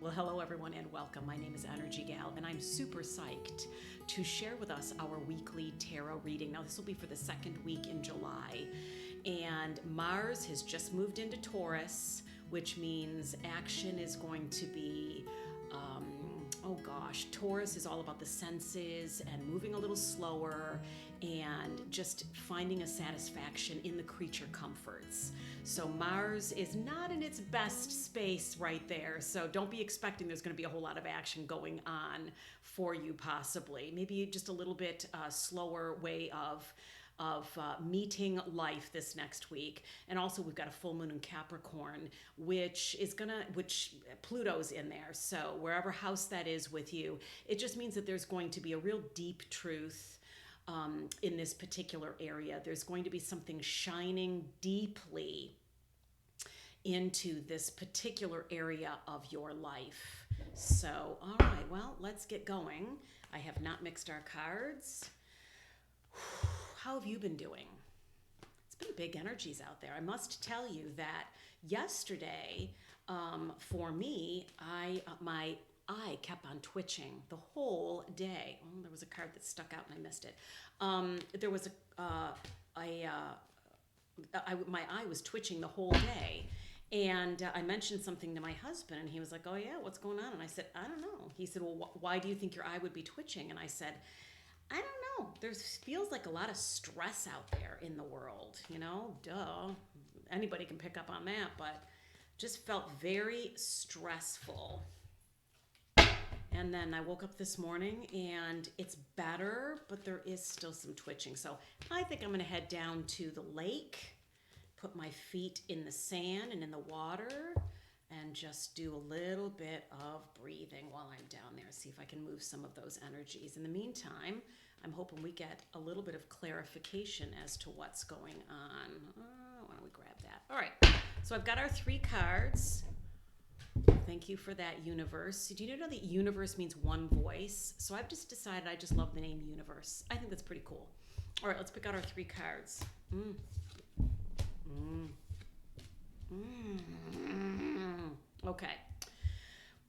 Well, hello everyone and welcome. My name is Energiegal and I'm super psyched to share with us our weekly tarot reading. Now, this will be for the second week in July, and Mars has just moved into Taurus, which means action is going to be Taurus is all about the senses and moving a little slower and just finding a satisfaction in the creature comforts. So Mars is not in its best space right there. So don't be expecting there's going to be a whole lot of action going on for you, possibly. Maybe just a little bit slower way of meeting life this next week. And also we've got a full moon in Capricorn, which Pluto's in there. So wherever house that is with you, it just means that there's going to be a real deep truth in this particular area. There's going to be something shining deeply into this particular area of your life. So, all right, well, let's get going. I have not mixed our cards. How have you been doing? It's been big energies out there. I must tell you that yesterday, for me, my eye kept on twitching the whole day. Oh, there was a card that stuck out and I missed it. My eye was twitching the whole day. And I mentioned something to my husband, and he was like, "Oh yeah, what's going on?" And I said, "I don't know." He said, "Well, why do you think your eye would be twitching?" And I said, "I don't know. There feels like a lot of stress out there in the world, duh. Anybody can pick up on that, but just felt very stressful." And then I woke up this morning and it's better, but there is still some twitching. So I think I'm going to head down to the lake, put my feet in the sand and in the water, and just do a little bit of breathing while I'm down there. See if I can move some of those energies. In the meantime, I'm hoping we get a little bit of clarification as to what's going on. Why don't we grab that? All right, so I've got our 3 cards. Thank you for that, universe. Do you know that universe means one voice? So I've just decided I just love the name universe. I think that's pretty cool. All right, let's pick out our 3 cards. Okay.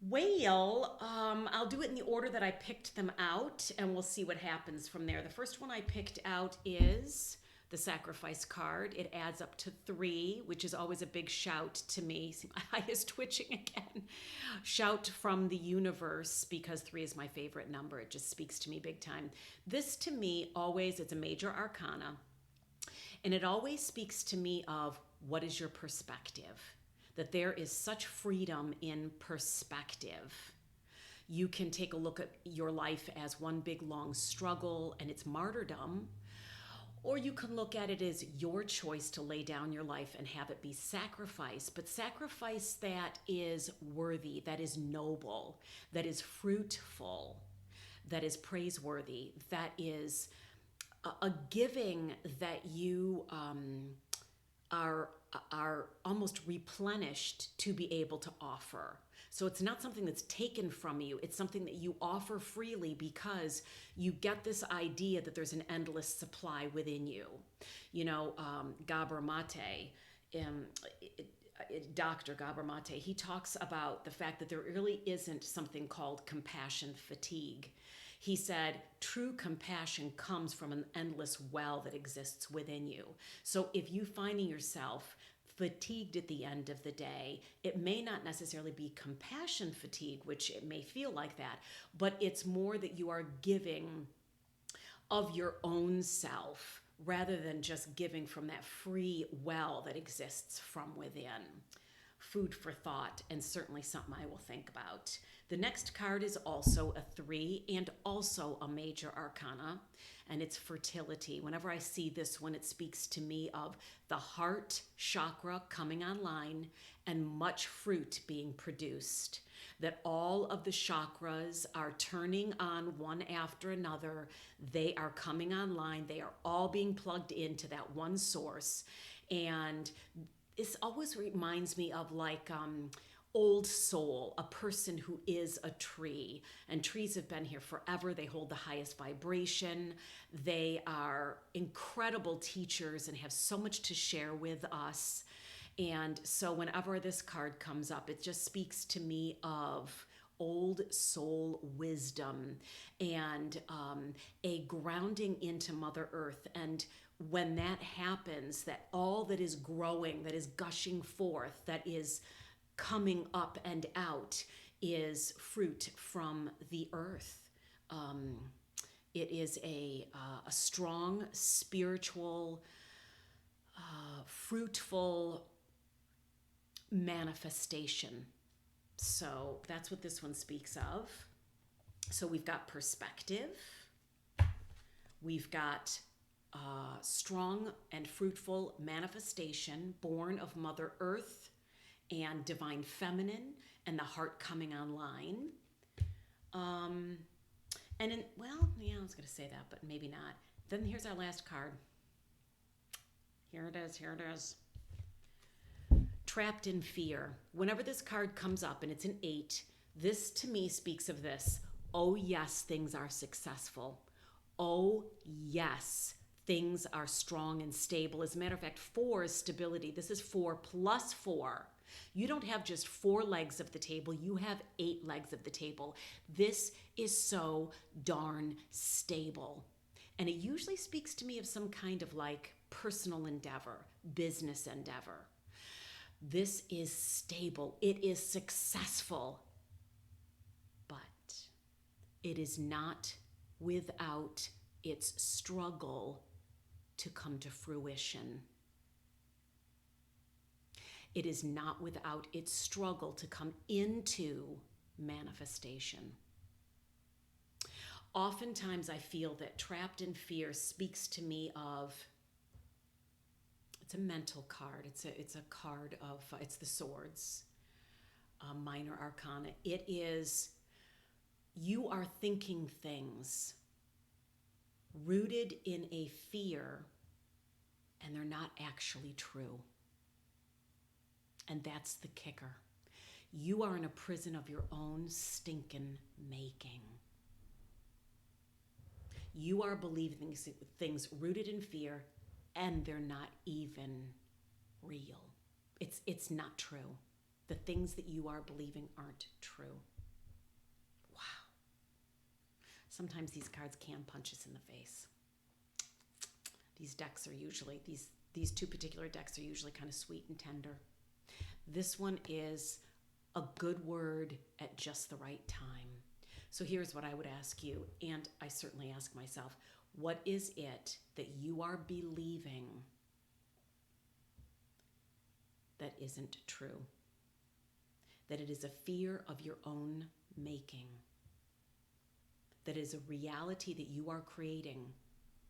Well, I'll do it in the order that I picked them out, and we'll see what happens from there. The first one I picked out is the sacrifice card. It adds up to 3, which is always a big shout to me. See, my eye is twitching again. Shout from the universe, because 3 is my favorite number. It just speaks to me big time. This, to me, always, it's a major arcana, and it always speaks to me of what is your perspective. That there is such freedom in perspective. You can take a look at your life as one big long struggle and it's martyrdom, or you can look at it as your choice to lay down your life and have it be sacrifice, but sacrifice that is worthy, that is noble, that is fruitful, that is praiseworthy, that is a giving that you are almost replenished to be able to offer. So it's not something that's taken from you. It's something that you offer freely because you get this idea that there's an endless supply within you. Gabor Mate, Dr. Gabor Mate, he talks about the fact that there really isn't something called compassion fatigue. He said, true compassion comes from an endless well that exists within you. So if you finding yourself fatigued at the end of the day, it may not necessarily be compassion fatigue, which it may feel like that, but it's more that you are giving of your own self rather than just giving from that free well that exists from within. Food for thought, and certainly something I will think about. The next card is also a 3 and also a major arcana, and it's fertility. Whenever I see this one, it speaks to me of the heart chakra coming online and much fruit being produced. That all of the chakras are turning on one after another. They are coming online. They are all being plugged into that one source. And this always reminds me of old soul, a person who is a tree. And trees have been here forever. They hold the highest vibration. They are incredible teachers and have so much to share with us. And so whenever this card comes up, it just speaks to me of old soul wisdom and a grounding into Mother Earth. And when that happens, that all that is growing, that is gushing forth, that is coming up and out is fruit from the earth. It is a strong, spiritual, fruitful manifestation. So that's what this one speaks of. So we've got perspective. We've got strong and fruitful manifestation born of Mother Earth and divine feminine and the heart coming online. And in, well, yeah, I was going to say that, but maybe not. Then here's our last card. Here it is, here it is. Trapped in fear. Whenever this card comes up and it's an 8, this to me speaks of this. Oh yes, things are successful. Oh yes, things are strong and stable. As a matter of fact, 4 is stability. This is 4 plus 4. You don't have just 4 legs of the table, you have 8 legs of the table. This is so darn stable. And it usually speaks to me of some kind of like personal endeavor, business endeavor. This is stable, it is successful, but it is not without its struggle to come to fruition. It is not without its struggle to come into manifestation. Oftentimes I feel that trapped in fear speaks to me of, it's a mental card. It's a card of, it's the swords, minor arcana. It is, you are thinking things rooted in a fear and they're not actually true. And that's the kicker. You are in a prison of your own stinking making. You are believing things rooted in fear and they're not even real. It's not true. The things that you are believing aren't true. Wow. Sometimes these cards can punch us in the face. These decks are usually, these 2 particular decks are usually kind of sweet and tender. This one is a good word at just the right time. So here's what I would ask you, and I certainly ask myself, what is it that you are believing that isn't true? That it is a fear of your own making? That is a reality that you are creating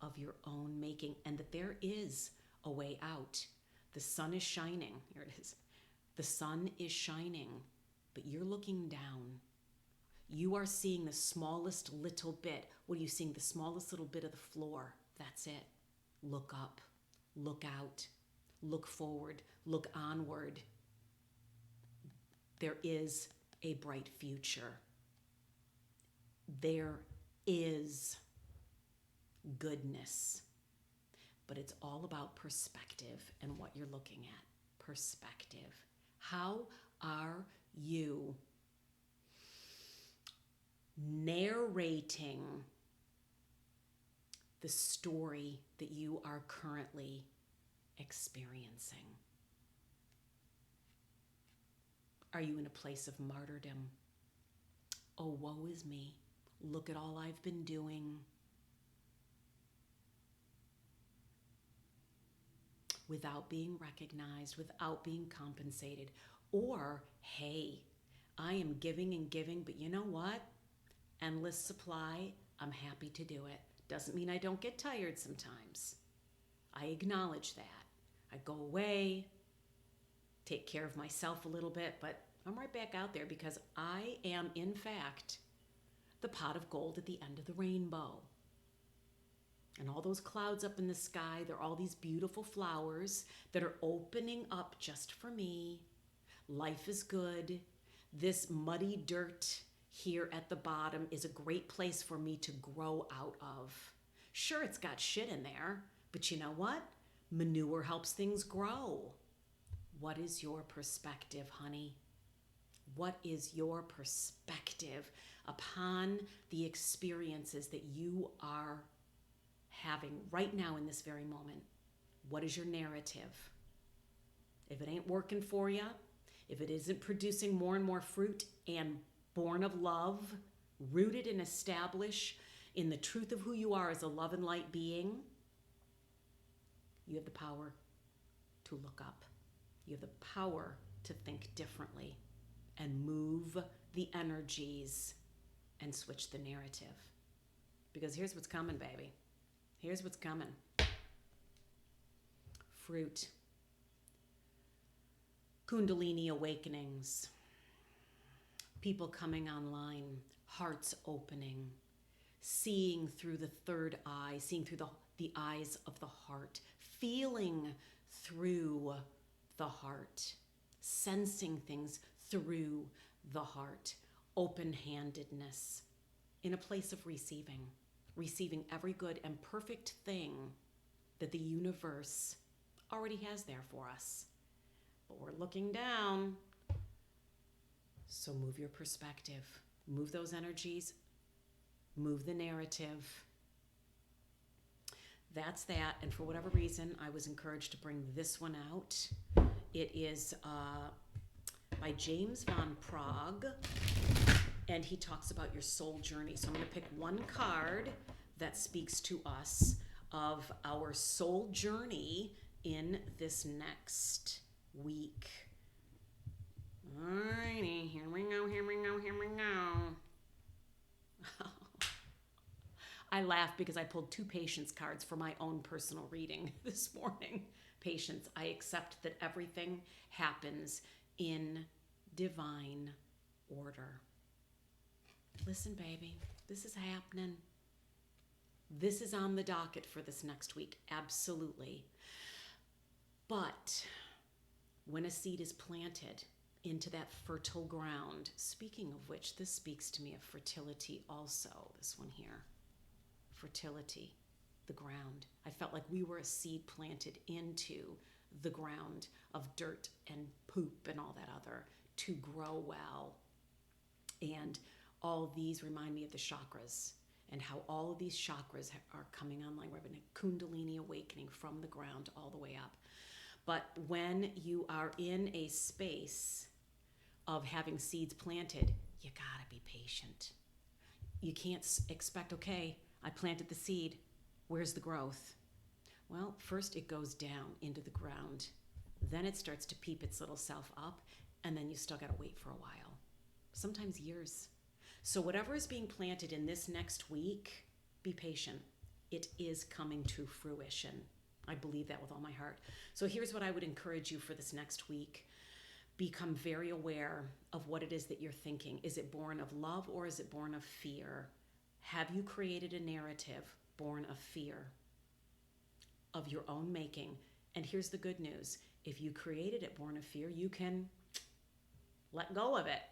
of your own making, and that there is a way out. The sun is shining. Here it is. The sun is shining, but you're looking down. You are seeing the smallest little bit. What are you seeing? The smallest little bit of the floor. That's it. Look up, look out, look forward, look onward. There is a bright future. There is goodness. But it's all about perspective and what you're looking at. Perspective. How are you narrating the story that you are currently experiencing? Are you in a place of martyrdom? Oh, woe is me. Look at all I've been doing. Without being recognized, without being compensated. Or, hey, I am giving and giving, but you know what? Endless supply, I'm happy to do it. Doesn't mean I don't get tired sometimes. I acknowledge that. I go away, take care of myself a little bit, but I'm right back out there because I am, in fact, the pot of gold at the end of the rainbow. And all those clouds up in the sky, they're all these beautiful flowers that are opening up just for me. Life is good. This muddy dirt here at the bottom is a great place for me to grow out of. Sure, it's got shit in there, but you know what? Manure helps things grow. What is your perspective, honey? What is your perspective upon the experiences that you are having right now in this very moment? What is your narrative? If it ain't working for you, if it isn't producing more and more fruit and born of love, rooted and established in the truth of who you are as a love and light being, you have the power to look up. You have the power to think differently and move the energies and switch the narrative. Because here's what's coming, baby. Here's what's coming. Fruit. Kundalini awakenings. People coming online. Hearts opening. Seeing through the third eye. Seeing through the eyes of the heart. Feeling through the heart. Sensing things through the heart. Open-handedness. In a place of receiving. Receiving every good and perfect thing that the universe already has there for us. But we're looking down. So move your perspective. Move those energies. Move the narrative. That's that. And for whatever reason, I was encouraged to bring this one out. It is by James Van Praagh. And he talks about your soul journey. So I'm going to pick one card that speaks to us of our soul journey in this next week. Alrighty, here we go. I laugh because I pulled 2 patience cards for my own personal reading this morning. Patience. I accept that everything happens in divine order. Listen, baby, this is happening. This is on the docket for this next week, absolutely. But when a seed is planted into that fertile ground, speaking of which, this speaks to me of fertility also, this one here. Fertility, the ground. I felt like we were a seed planted into the ground of dirt and poop and all that other to grow well. And all these remind me of the chakras and how all of these chakras are coming online. We're having a Kundalini awakening from the ground all the way up. But when you are in a space of having seeds planted, you gotta be patient. You can't expect, okay, I planted the seed, where's the growth? Well, first it goes down into the ground. Then it starts to peep its little self up, and then you still gotta wait for a while. Sometimes years. So whatever is being planted in this next week, be patient. It is coming to fruition. I believe that with all my heart. So here's what I would encourage you for this next week. Become very aware of what it is that you're thinking. Is it born of love or is it born of fear? Have you created a narrative born of fear, of your own making? And here's the good news. If you created it born of fear, you can let go of it.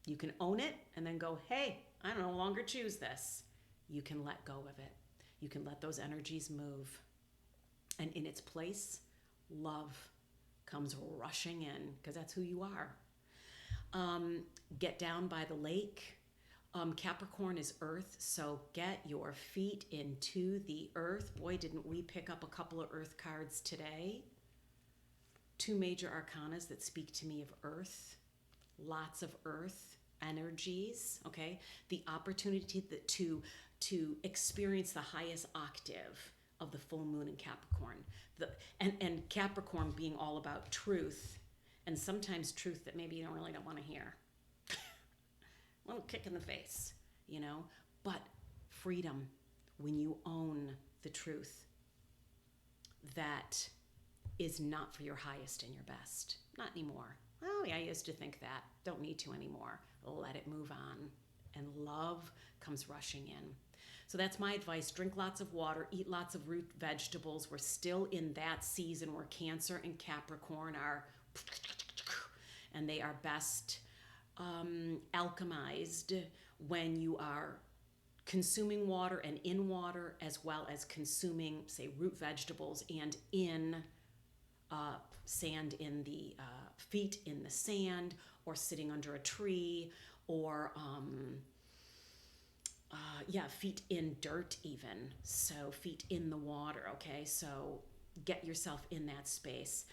You can own it and then go, hey, I no longer choose this. You can let go of it. You can let those energies move. And in its place, love comes rushing in because that's who you are. Get down by the lake. Capricorn is earth, so get your feet into the earth. Boy, didn't we pick up a couple of earth cards today. 2 major arcanas that speak to me of earth. Lots of earth energies, okay? The opportunity to experience the highest octave of the full moon in Capricorn. And Capricorn being all about truth, and sometimes truth that maybe you don't want to hear. A little kick in the face, you know? But freedom, when you own the truth that is not for your highest and your best. Not anymore. Oh, yeah, I used to think that. Don't need to anymore. Let it move on. And love comes rushing in. So that's my advice. Drink lots of water. Eat lots of root vegetables. We're still in that season where Cancer and Capricorn are, and they are best alchemized when you are consuming water and in water, as well as consuming, say, root vegetables and in sand in the feet in the sand, or sitting under a tree, or feet in dirt even. So feet in the water, okay? So get yourself in that space.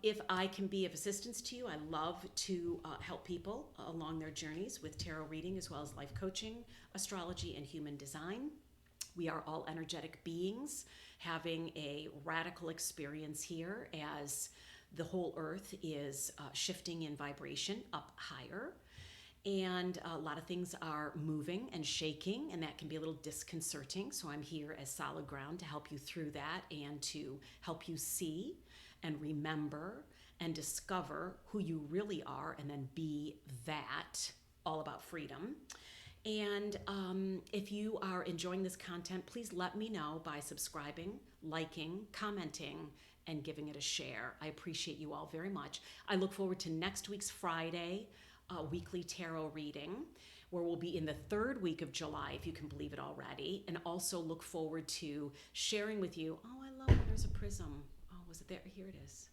If I can be of assistance to you, I love to help people along their journeys with tarot reading, as well as life coaching, astrology, and human design. We are all energetic beings having a radical experience here as the whole earth is shifting in vibration up higher. And a lot of things are moving and shaking, and that can be a little disconcerting. So I'm here as solid ground to help you through that and to help you see and remember and discover who you really are, and then be that, all about freedom. And if you are enjoying this content, please let me know by subscribing, liking, commenting, and giving it a share. I appreciate you all very much. I look forward to next week's Friday weekly tarot reading, where we'll be in the third week of July, if you can believe it already. And also look forward to sharing with you. Oh, I love when there's a prism. Oh, was it there? Here it is.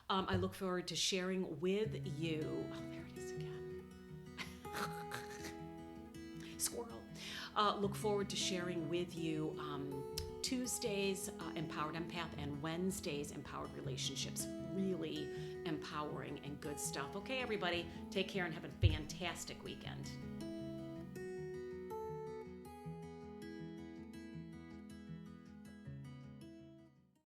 I look forward to sharing with you. Oh, there it is again. Squirrel. Look forward to sharing with you Tuesdays, Empowered Empath, and Wednesdays, Empowered Relationships. Really empowering and good stuff. Okay, everybody, take care and have a fantastic weekend.